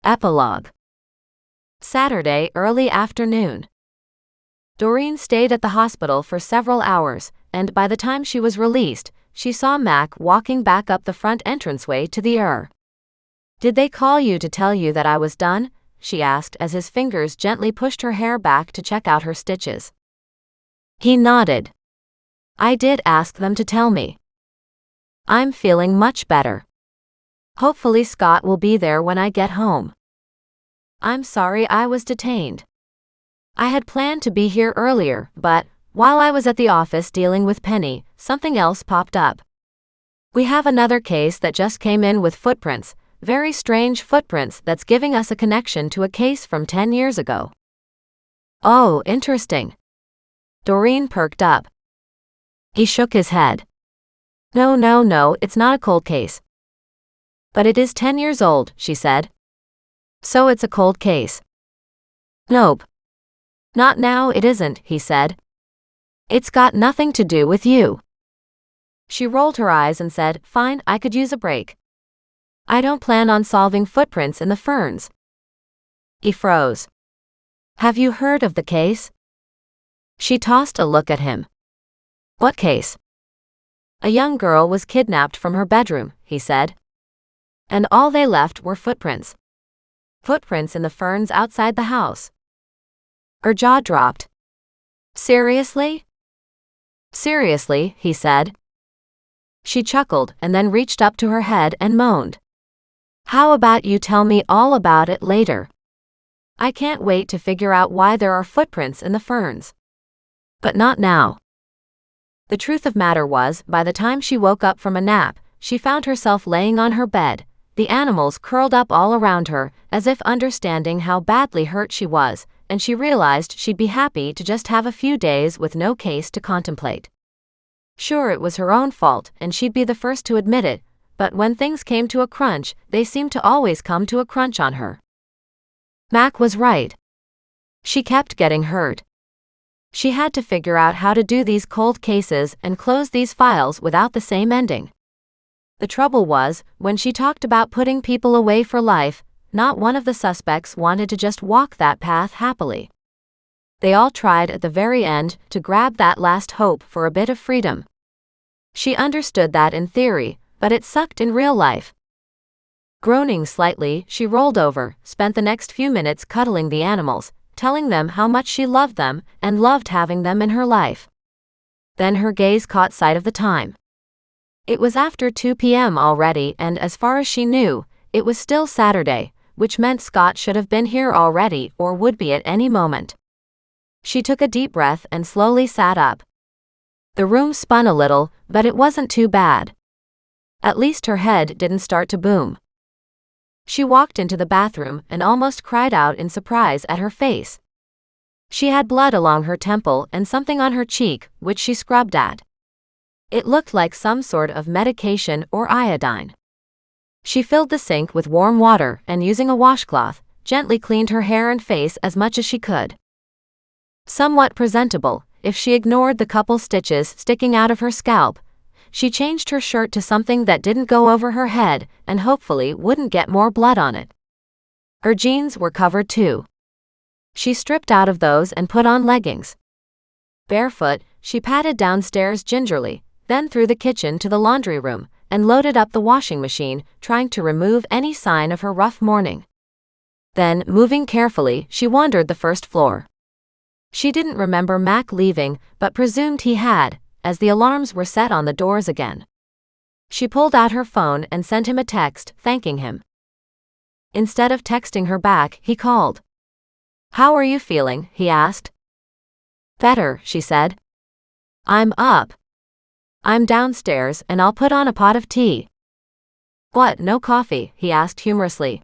Epilogue. Saturday, early afternoon. Doreen stayed at the hospital for several hours, and by the time she was released, she saw Mac walking back up the front entranceway to the ER. "Did they call you to tell you that I was done?" she asked as his fingers gently pushed her hair back to check out her stitches. He nodded. "I did ask them to tell me. I'm feeling much better. Hopefully Scott will be there when I get home. I'm sorry I was detained. I had planned to be here earlier, but while I was at the office dealing with Penny, something else popped up. We have another case that just came in with footprints, very strange footprints that's giving us a connection to a case from 10 years ago." "Oh, interesting." Doreen perked up. He shook his head. No, it's not a cold case. "But it is 10 years old," she said. "So it's a cold case." "Nope. Not now it isn't," he said. "It's got nothing to do with you." She rolled her eyes and said, "Fine, I could use a break. I don't plan on solving footprints in the ferns." He froze. "Have you heard of the case?" She tossed a look at him. "What case?" "A young girl was kidnapped from her bedroom," he said. "And all they left were footprints. Footprints in the ferns outside the house." Her jaw dropped. "Seriously?" "Seriously," he said. She chuckled and then reached up to her head and moaned. "How about you tell me all about it later? I can't wait to figure out why there are footprints in the ferns. But not now." The truth of matter was, by the time she woke up from a nap, she found herself laying on her bed, the animals curled up all around her, as if understanding how badly hurt she was, and she realized she'd be happy to just have a few days with no case to contemplate. Sure, it was her own fault, and she'd be the first to admit it, but when things came to a crunch, they seemed to always come to a crunch on her. Mac was right. She kept getting hurt. She had to figure out how to do these cold cases and close these files without the same ending. The trouble was, when she talked about putting people away for life, not one of the suspects wanted to just walk that path happily. They all tried at the very end to grab that last hope for a bit of freedom. She understood that in theory, but it sucked in real life. Groaning slightly, she rolled over, spent the next few minutes cuddling the animals, telling them how much she loved them and loved having them in her life. Then her gaze caught sight of the time. It was after 2 p.m. already, and as far as she knew, it was still Saturday, which meant Scott should have been here already or would be at any moment. She took a deep breath and slowly sat up. The room spun a little, but it wasn't too bad. At least her head didn't start to boom. She walked into the bathroom and almost cried out in surprise at her face. She had blood along her temple and something on her cheek, which she scrubbed at. It looked like some sort of medication or iodine. She filled the sink with warm water and, using a washcloth, gently cleaned her hair and face as much as she could. Somewhat presentable, if she ignored the couple stitches sticking out of her scalp, she changed her shirt to something that didn't go over her head and hopefully wouldn't get more blood on it. Her jeans were covered too. She stripped out of those and put on leggings. Barefoot, she padded downstairs gingerly, then through the kitchen to the laundry room, and loaded up the washing machine, trying to remove any sign of her rough morning. Then, moving carefully, she wandered the first floor. She didn't remember Mac leaving, but presumed he had, as the alarms were set on the doors again. She pulled out her phone and sent him a text, thanking him. Instead of texting her back, he called. "How are you feeling?" he asked. "Better," she said. "I'm up. I'm downstairs and I'll put on a pot of tea." "What, no coffee?" he asked humorously.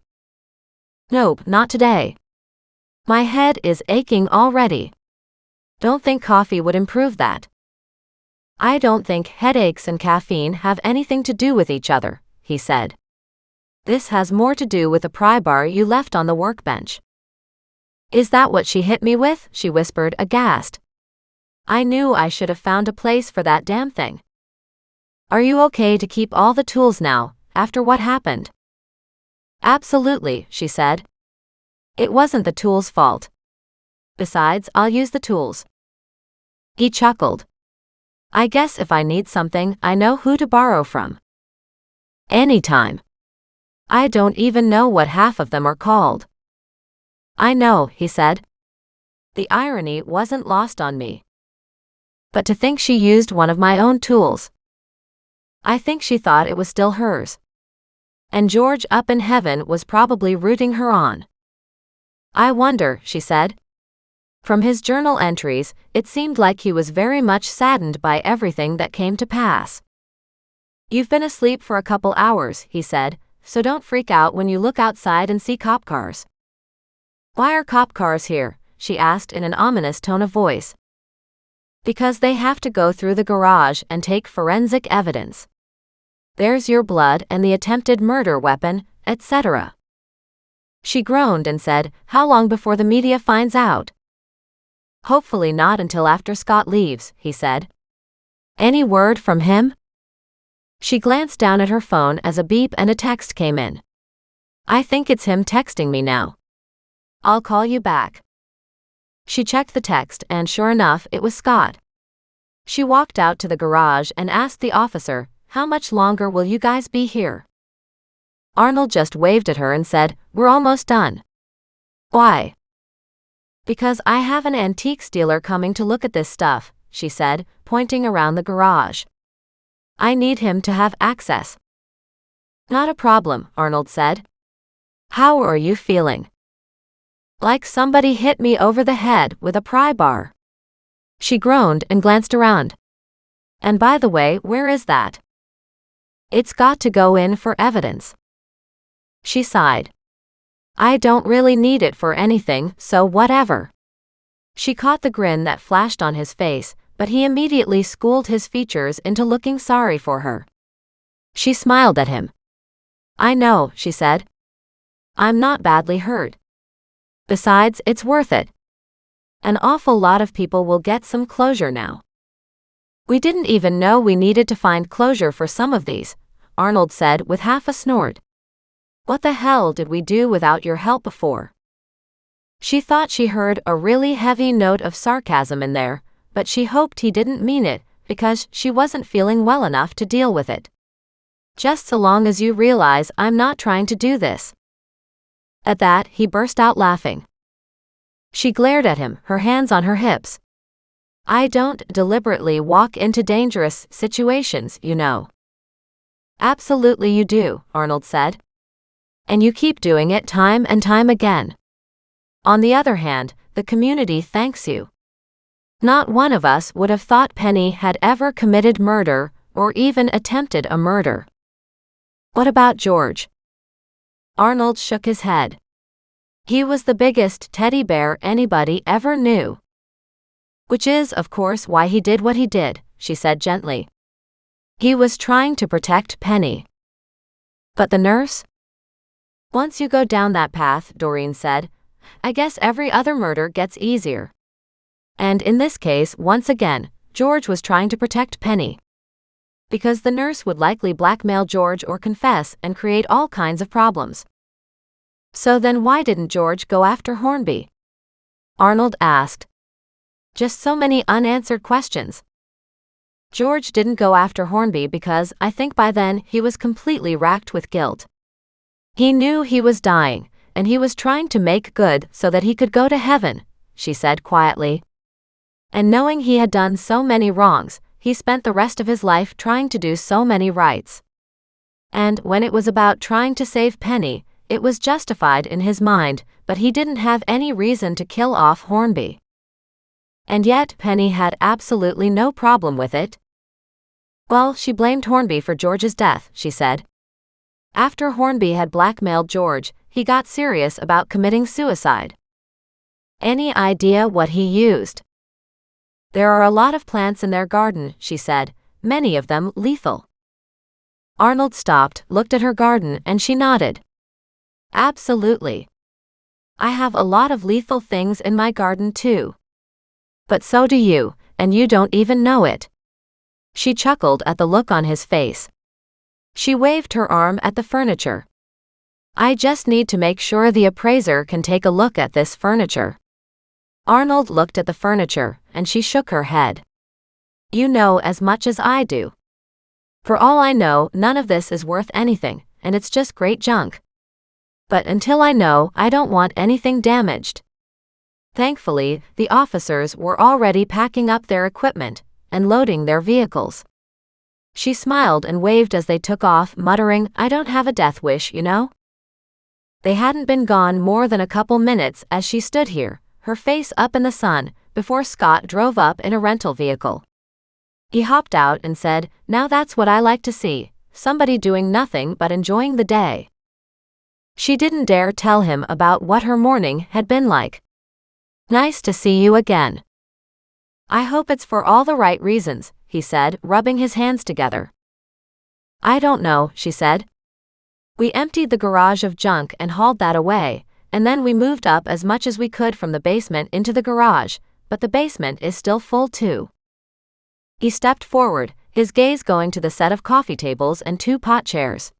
"Nope, not today. My head is aching already. Don't think coffee would improve that." "I don't think headaches and caffeine have anything to do with each other," he said. "This has more to do with a pry bar you left on the workbench." "Is that what she hit me with?" she whispered, aghast. "I knew I should have found a place for that damn thing." "Are you okay to keep all the tools now, after what happened?" "Absolutely," she said. It wasn't the tool's fault. Besides, I'll use the tools. He chuckled. I guess if I need something, I know who to borrow from. Anytime. I don't even know what half of them are called. I know, he said. The irony wasn't lost on me. But to think she used one of my own tools. I think she thought it was still hers. And George up in heaven was probably rooting her on. I wonder, she said. From his journal entries, it seemed like he was very much saddened by everything that came to pass. You've been asleep for a couple hours, he said, so don't freak out when you look outside and see cop cars. Why are cop cars here? She asked in an ominous tone of voice. Because they have to go through the garage and take forensic evidence. There's your blood and the attempted murder weapon, etc. She groaned and said, How long before the media finds out? Hopefully not until after Scott leaves, he said. Any word from him? She glanced down at her phone as a beep and a text came in. I think it's him texting me now. I'll call you back. She checked the text and sure enough, it was Scott. She walked out to the garage and asked the officer, How much longer will you guys be here? Arnold just waved at her and said, We're almost done. Why? Because I have an antiques dealer coming to look at this stuff, she said, pointing around the garage. I need him to have access. Not a problem, Arnold said. How are you feeling? Like somebody hit me over the head with a pry bar. She groaned and glanced around. And by the way, where is that? It's got to go in for evidence. She sighed. I don't really need it for anything, so whatever. She caught the grin that flashed on his face, but he immediately schooled his features into looking sorry for her. She smiled at him. I know, she said. I'm not badly hurt. Besides, it's worth it. An awful lot of people will get some closure now. We didn't even know we needed to find closure for some of these, Arnold said with half a snort. What the hell did we do without your help before? She thought she heard a really heavy note of sarcasm in there, but she hoped he didn't mean it, because she wasn't feeling well enough to deal with it. Just so long as you realize I'm not trying to do this. At that, he burst out laughing. She glared at him, her hands on her hips. I don't deliberately walk into dangerous situations, you know. Absolutely you do, Arnold said. And you keep doing it time and time again. On the other hand, the community thanks you. Not one of us would have thought Penny had ever committed murder, or even attempted a murder. What about George? Arnold shook his head. He was the biggest teddy bear anybody ever knew. Which is, of course, why he did what he did, she said gently. He was trying to protect Penny. But the nurse? Once you go down that path, Doreen said, I guess every other murder gets easier. And in this case, once again, George was trying to protect Penny. Because the nurse would likely blackmail George or confess and create all kinds of problems. So then why didn't George go after Hornby? Arnold asked. Just so many unanswered questions. George didn't go after Hornby because I think by then he was completely racked with guilt. He knew he was dying, and he was trying to make good so that he could go to heaven, she said quietly. And knowing he had done so many wrongs, he spent the rest of his life trying to do so many rights. And when it was about trying to save Penny, it was justified in his mind, but he didn't have any reason to kill off Hornby. And yet Penny had absolutely no problem with it. Well, she blamed Hornby for George's death, she said. After Hornby had blackmailed George, he got serious about committing suicide. Any idea what he used? There are a lot of plants in their garden, she said, many of them lethal. Arnold stopped, looked at her garden, and she nodded. Absolutely. I have a lot of lethal things in my garden too. But so do you, and you don't even know it. She chuckled at the look on his face. She waved her arm at the furniture. I just need to make sure the appraiser can take a look at this furniture. Arnold looked at the furniture, and she shook her head. You know as much as I do. For all I know, none of this is worth anything, and it's just great junk. But until I know, I don't want anything damaged. Thankfully, the officers were already packing up their equipment and loading their vehicles. She smiled and waved as they took off, muttering, I don't have a death wish, you know? They hadn't been gone more than a couple minutes as she stood here, her face up in the sun, before Scott drove up in a rental vehicle. He hopped out and said, Now that's what I like to see, somebody doing nothing but enjoying the day. She didn't dare tell him about what her morning had been like. Nice to see you again. I hope it's for all the right reasons, he said, rubbing his hands together. I don't know, she said. We emptied the garage of junk and hauled that away, and then we moved up as much as we could from the basement into the garage, but the basement is still full too. He stepped forward, his gaze going to the set of coffee tables and 2 pot chairs.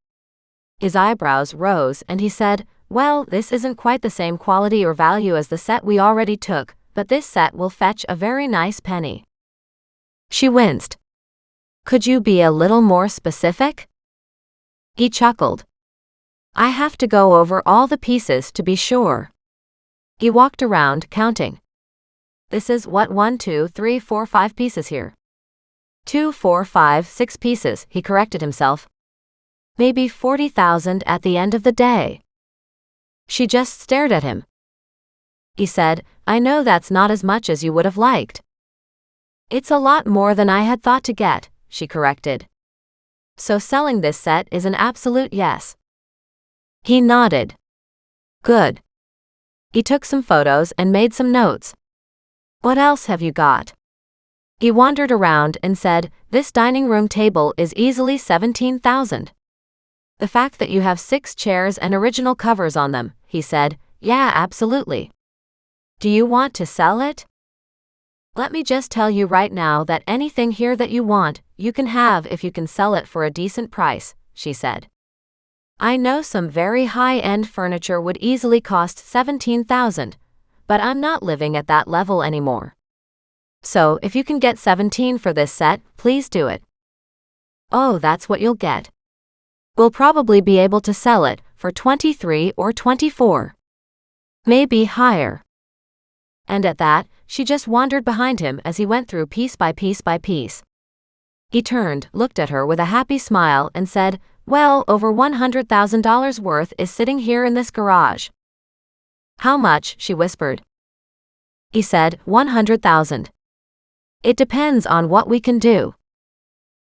His eyebrows rose and he said, Well, this isn't quite the same quality or value as the set we already took, but this set will fetch a very nice penny. She winced. Could you be a little more specific? He chuckled. I have to go over all the pieces to be sure. He walked around, counting. This is what 1, 2, 3, 4, 5 pieces here. 2, 4, 5, 6 pieces, he corrected himself. Maybe 40,000 at the end of the day. She just stared at him. He said, I know that's not as much as you would have liked. It's a lot more than I had thought to get, she corrected. So selling this set is an absolute yes. He nodded. Good. He took some photos and made some notes. What else have you got? He wandered around and said, This dining room table is easily 17,000. The fact that you have 6 chairs and original covers on them, he said, Yeah, absolutely. Do you want to sell it? Let me just tell you right now that anything here that you want, you can have if you can sell it for a decent price, she said. I know some very high-end furniture would easily cost 17,000, but I'm not living at that level anymore. So if you can get 17 for this set, please do it. Oh, that's what you'll get. We'll probably be able to sell it for 23 or 24. Maybe higher. And at that, she just wandered behind him as he went through piece by piece by piece. He turned, looked at her with a happy smile and said, Well, over $100,000 worth is sitting here in this garage. How much? She whispered. He said, 100,000. It depends on what we can do.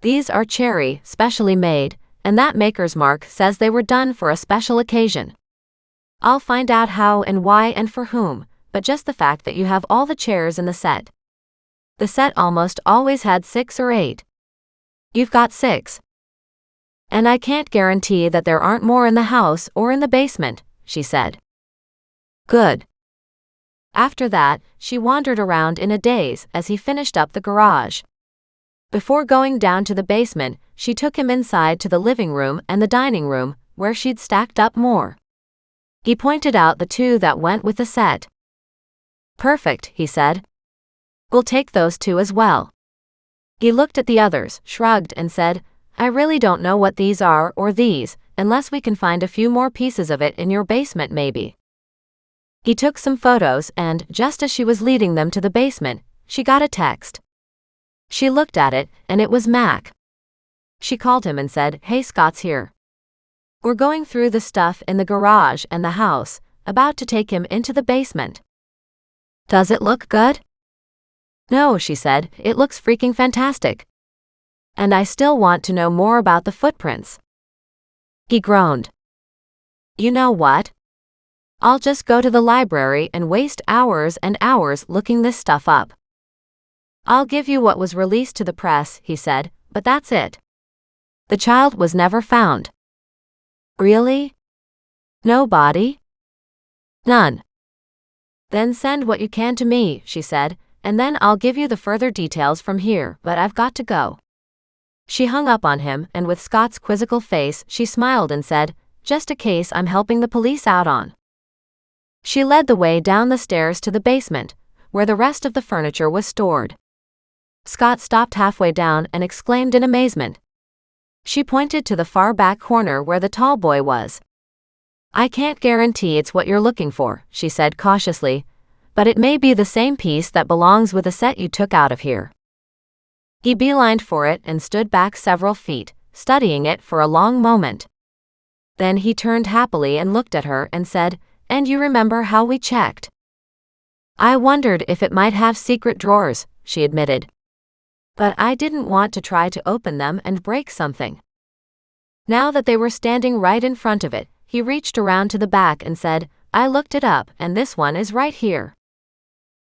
These are cherry, specially made, and that maker's mark says they were done for a special occasion. I'll find out how and why and for whom, but just the fact that you have all the chairs in the set. The set almost always had 6 or 8. You've got 6. And I can't guarantee that there aren't more in the house or in the basement, she said. Good. After that, she wandered around in a daze as he finished up the garage. Before going down to the basement, she took him inside to the living room and the dining room, where she'd stacked up more. He pointed out the 2 that went with the set. Perfect, he said. We'll take those 2 as well. He looked at the others, shrugged and said, I really don't know what these are or these, unless we can find a few more pieces of it in your basement maybe. He took some photos and, just as she was leading them to the basement, she got a text. She looked at it, and it was Mac. She called him and said, Hey, Scott's here. We're going through the stuff in the garage and the house, about to take him into the basement. Does it look good? No, she said, it looks freaking fantastic. And I still want to know more about the footprints. He groaned. You know what? I'll just go to the library and waste hours and hours looking this stuff up. I'll give you what was released to the press, he said, but that's it. The child was never found. Really? No body? None. Then send what you can to me, she said, and then I'll give you the further details from here, but I've got to go. She hung up on him, and with Scott's quizzical face, she smiled and said, just a case I'm helping the police out on." She led the way down the stairs to the basement, where the rest of the furniture was stored. Scott stopped halfway down and exclaimed in amazement. She pointed to the far back corner where the tall boy was. "I can't guarantee it's what you're looking for," she said cautiously, "but it may be the same piece that belongs with the set you took out of here." He beelined for it and stood back several feet, studying it for a long moment. Then he turned happily and looked at her and said, "And you remember how we checked?" "I wondered if it might have secret drawers," she admitted. "But I didn't want to try to open them and break something." Now that they were standing right in front of it, he reached around to the back and said, "I looked it up and this one is right here."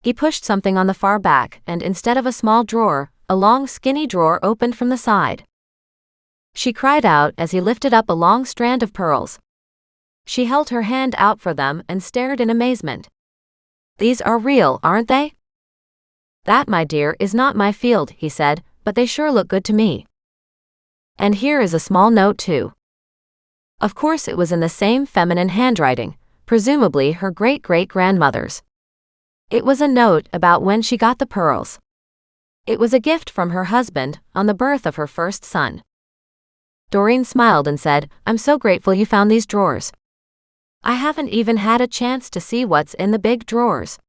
He pushed something on the far back and instead of a small drawer, a long skinny drawer opened from the side. She cried out as he lifted up a long strand of pearls. She held her hand out for them and stared in amazement. "These are real, aren't they?" "That, my dear, is not my field," he said, "but they sure look good to me. And here is a small note too." Of course it was in the same feminine handwriting, presumably her great-great-grandmother's. It was a note about when she got the pearls. It was a gift from her husband on the birth of her first son. Doreen smiled and said, "I'm so grateful you found these drawers. I haven't even had a chance to see what's in the big drawers.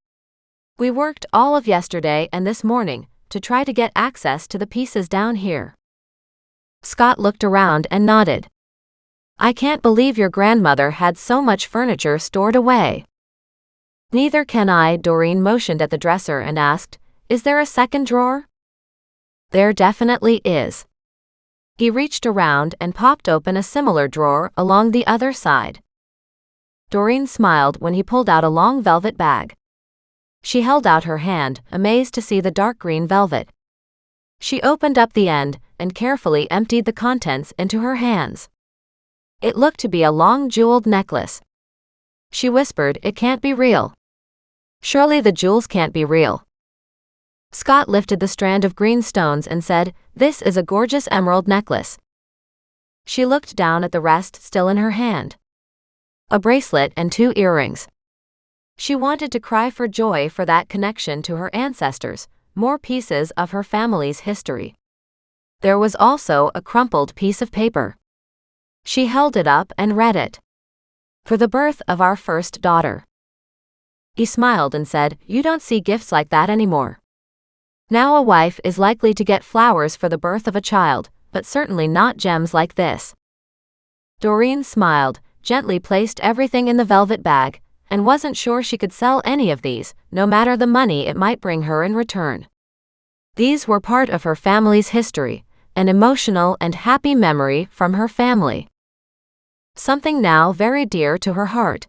We worked all of yesterday and this morning to try to get access to the pieces down here." Scott looked around and nodded. "I can't believe your grandmother had so much furniture stored away." "Neither can I." Doreen motioned at the dresser and asked, "Is there a second drawer?" "There definitely is." He reached around and popped open a similar drawer along the other side. Doreen smiled when he pulled out a long velvet bag. She held out her hand, amazed to see the dark green velvet. She opened up the end and carefully emptied the contents into her hands. It looked to be a long jeweled necklace. She whispered, "It can't be real. Surely the jewels can't be real." Scott lifted the strand of green stones and said, "This is a gorgeous emerald necklace." She looked down at the rest still in her hand. A bracelet and 2 earrings. She wanted to cry for joy for that connection to her ancestors, more pieces of her family's history. There was also a crumpled piece of paper. She held it up and read it. "For the birth of our first daughter." He smiled and said, "You don't see gifts like that anymore. Now a wife is likely to get flowers for the birth of a child, but certainly not gems like this." Doreen smiled, gently placed everything in the velvet bag, and wasn't sure she could sell any of these, no matter the money it might bring her in return. These were part of her family's history, an emotional and happy memory from her family. Something now very dear to her heart.